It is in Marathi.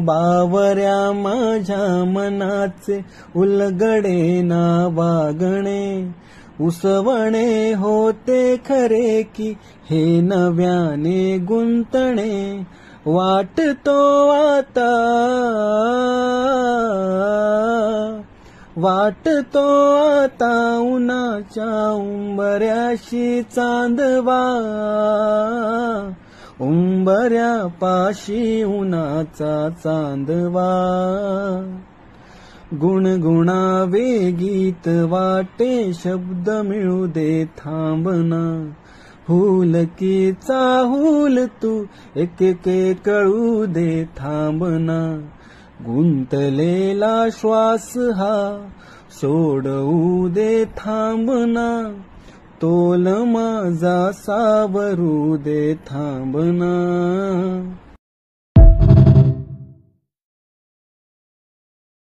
बावऱ्या माझ्या मनाचे उलगडे ना वागणे, उसवणे होते खरे की हे नव्याने गुंतणे, वाटतो आता उन्हाच्या उंबऱ्याशी चांदवा, उंबऱ्यापाशी उन्हाचा चांदवा. गुणगुणावे गीत वाटे शब्द मिळू दे थांबना, हुलकीचा हुल तू एकेके कळू दे थांबना, गुंतलेला श्वास हा सोडवू दे थांबना, तोल माझा सावरू दे थांबना.